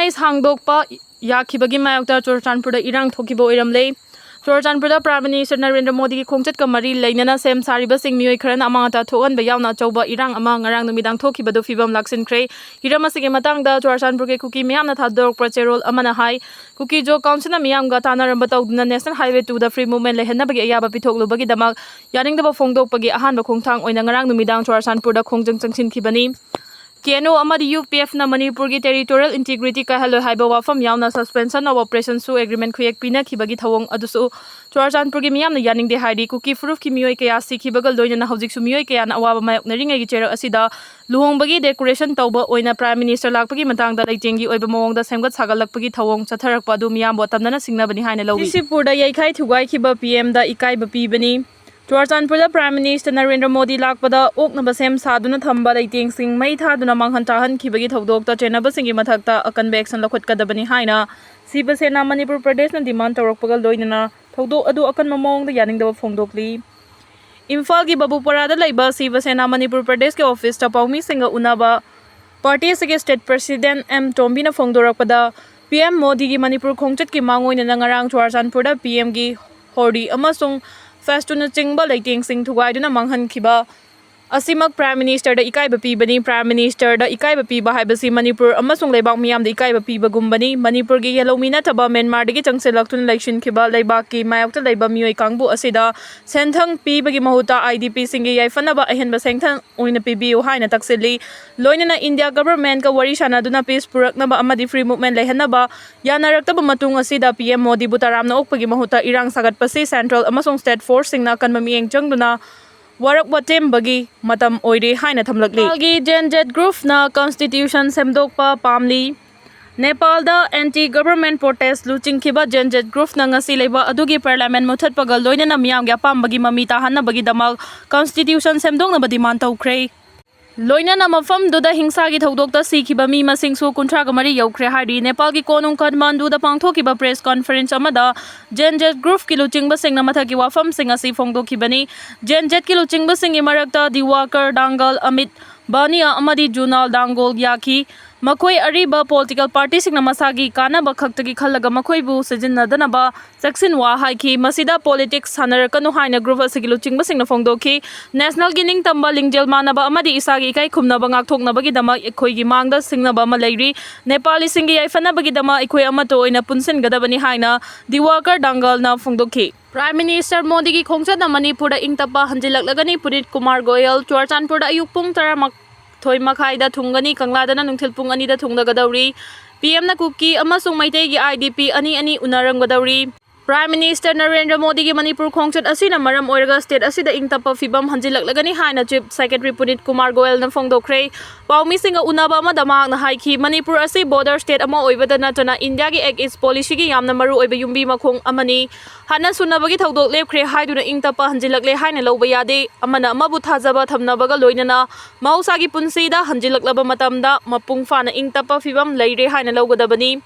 Voice hangdokpa yakhibagi mayokta Churachandpurda irang thokiba oiramle. Churachandpurda Prime Minister Narendra Modi ki khongchat ka mari leinana sem sariba sing mioi kharan amangata thogan ba yauna chauba irang ama ngarang numidang thokibadu fibam laksinkhre. Hiram asigi matangda Churachandpur ke Kuki miyamna thadorok procherol amana hai. Kuki jo council na miyamga tanaramba tawduna National Highway 2 da free movement lehenabagi ayaba pithoklubagi damak yaringdaba phongdokpagi ahanba khongthang oina ngarang numidang Churachandpurda khongjang changsinkhibani. KNO amadi UPF na Manipur ki territorial integrity ka halo haiba wafam yauna suspension of operation su agreement khuyek pina khibagi thawong adusu Churachandpur ki miyamna yaning de haidi Kuki proof ki mioi kaya sikhibagal loina na hojik su mioi kaya na awaba mayok naringai gi cherak asida luhongbagi decoration tawba oina Prime Minister lakpagi matangda leitengi oiba mawongda semgat sagalakpagi thawong chatharakpa adu miyam botamna singnabani haina lowi Sisipurda yaikhai thugai khiba PM da ikai bapi bani Churachandpurda Prime Minister Narendra Modi lakpada oknaba sem saduna thamba leiteng sing mai thaduna manghan tahan khibagi thodokta chenaba singi mathakta akanbe action lakhotkadabani haina Siba Sena Manipur Pradesh na demand tawrakpagal loinana thodok adu akan mamawongda yaningdaba phongdokli Imphal ki Babuparada laiba Siba Sena Manipur Pradesh ke office ta paumi singa unaba party sige state president M Tombi na phongdorakpada PM Modi ki Manipur khongchat ki mangoina ngarang Churachandpurda PM gi hori amasung Festuna chingba leiting sing thugaiduna manghan khiba asimak Prime Minister da ikai bapi bani Prime Minister da ikai bapi ba haibasi Manipur amasung leibak miyam da ikai bapi bagumbani Manipur gi yelomina thaba Myanmar dagi changselakthun election khiba leibak ki mayokta leiba mioi kangbu asida senthang pi bagi mahuta IDP singi yaifanaba ahenba sengthang oina pibiu haina taksili loinana India government ka wari sanaduna peace puraknaba amadi free movement lehanaba yanaraktaba matung asida PM Modi butaramna okpagi mahuta irang sagatpasi central amasung state force singna kanma mieng changduna Warak watem bagi matam oire haina thamlakli Nepalgi Gen-Z group na constitution semdokpa pamli Nepal da anti-government protest luching khiba Gen-Z group na ngasi leiba adugi parliament muthat pagal loina na miyam gya pam bagi mamita hanna bagi damal constitution semdok na demand tawkhre Loina na mafam duda hingsa gi thodokta sikhiba mi masing su kunthra ga mari yaukhre hari Nepal gi konung Kathmandu da pangthokiba press conference amada Gen-Z group ki luchingba singna mathaki wafam singa si phongdokhibani Gen-Z ki luchingba singi marakta Diwakar Dangal Amit Bania amadi Junal Dangol yaki Makoi ariba political party singna masagi kanaba khaktagi khallaga makoi bu sejinnadanaba section wa haiki masida politics hanarakanu haina group asigi luchingba singna phongdokhi national gining tamba lingjel manaba amadi isagi kai khumnaba ngakthoknabagi dama ekhoi gi mangda singnaba ma leiri Nepali singi yaifanabagi dama ekhoi amato oina punsin gadabani haina Diwakar Dangal na phongdokhi Prime Minister Modi ki khongchat na Manipur da ingtapa hanjilaklagani Punit Kumar Goyal Churachandpur da ayuk pung tara Thoi makhai da thungani kangladana nungthil pung ani da thungdagadawri PM na Kuki amasung Maitei gi IDP ani unaranggadawri Prime Minister Narendra Modi ki Manipur khongchat asina maram oiraga state asida ingtapa fibam hanjilaklagani haina Chief Secretary Punit Kumar Goyal na phongdokre paumi singa unaba ama damak na haiki Manipur asi border state ama oibada natana India gi Act East policy gi yamna maru oiba yumbi makhong amani hana sunabagi thodok lepkhre haiduna ingtapa hanjilakle haina loba yade amana amabu thajaba thamnabaga loinana mausagi punsida hanjilaklaba matamda mapung fana ingtapa fibam leire haina logadabani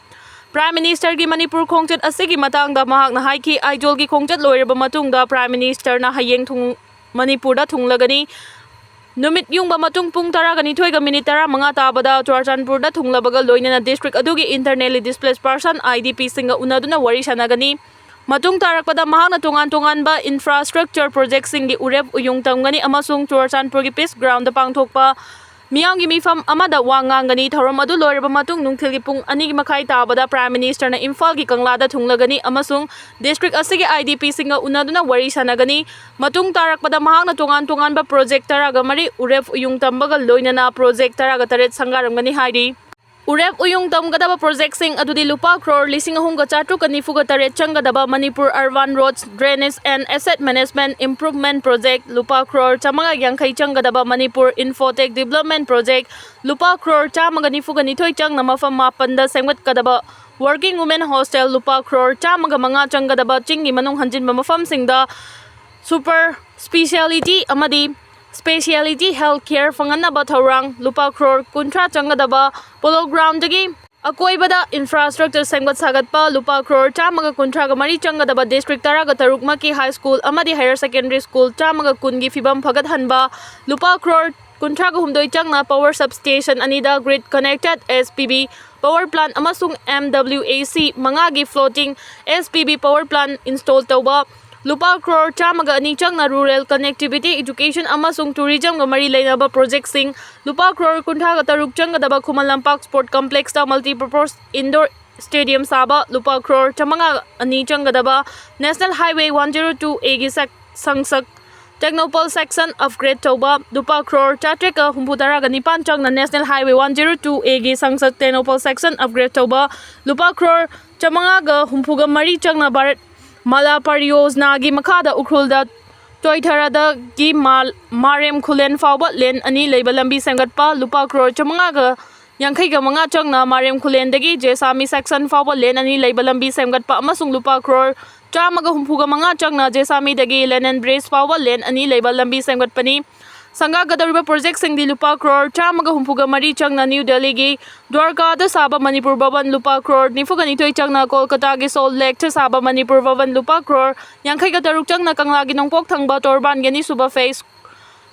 Prime Minister ki Manipur khongchat asigi matangda mahak na haiki aijol ki khongchat loiraba matungda Prime Minister na hayeng thung Manipur da thunglagani Numit yung ba matung pung tara gani thoiga minute tara mga tabada Churachandpur da thunglabaga loinana district adugi internally displaced person IDP singa unaduna wari sanagani Matung tarakpada mahak na tungan ba infrastructure project singi urep uyung tamgani amasung Churachandpur ki peace ground da pangthokpa Miyang gi mifam amada wangangani thorom adu loiraba matung nungthil gi pung ani gi makhai tabada Prime Minister na Imphal gi kanglada thunglagani amasung district asigi IDP singa unaduna wari sanagani matung tarakpada mahak na tungan ba project taraga mari urep uyung tambaga loinana project taraga taret sangaramgani hairi Urep uyung tamgadaba project sing adudi lupa crore lising ahungga chatu kanifuga taret changadaba Manipur Urban Roads Drainage and Asset Management Improvement Project lupa crore chamaga yangkai changadaba Manipur Infotech Development Project lupa crore chamaga nifuga nithoi chang na mafam mapanda sengwat kadaba Working Women Hostel lupa crore chamaga manga changadaba chingi manung hanjinba mafam singda Super Speciality amadi Speciality Healthcare fanganaba thorang lupa crore kuntra changadaba polo ground dagi akoibada infrastructure sengbat sagatpa lupa crore chamaga kuntra ga mari changadaba district taraga tarukma ki high school amadi higher secondary school chamaga kungi fibam phagat hanba lupa crore kuntra ga humdoi changna power substation anida grid connected SPB power plant amasung MWAC mangagi floating SPB power plant install tauba lupa crore chamaga ani changna rural connectivity education amasung tourism ga mari leinaba project sing lupa crore kuntha ga taruk changdaba Khuman Lampak sport complex ta multi-purpose indoor stadium saba lupa crore chamanga ani changdaba National Highway 102A gi sangsak Technopole section upgrade tauba lupa crore chatreka humputara ga nipan changna National Highway 102A gi sangsak Technopole section upgrade tauba lupa crore chamanga ga humpuga mari changna Bharat Mala Pariyojna gi makhada ukrulda toitharada gi marem khulen fawba len ani leiba lambi sangatpa lupa crore chamanga ga yankhai ga manga changna marem khulen dagi jesami section fawba len ani leiba lambi sangatpa amasung lupa crore chamaga humpuga manga changna jesami dagi len and brace fawba len ani leiba lambi sangatpani Sangha gadariba project sing di lupa crore chamaga humpuga mari changna New Delhi gi Dwarka da saba Manipur Bhavan lupa crore nifuga nitoi changna Kolkata gi Salt Lake cha saba Manipur Bhavan lupa crore yankhai ga taruk changna Kangla gi Nongpok thangba Torban gani suba face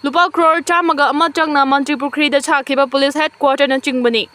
lupa crore chamaga ama changna Mantripukri da chakhiba police headquarter na chingbani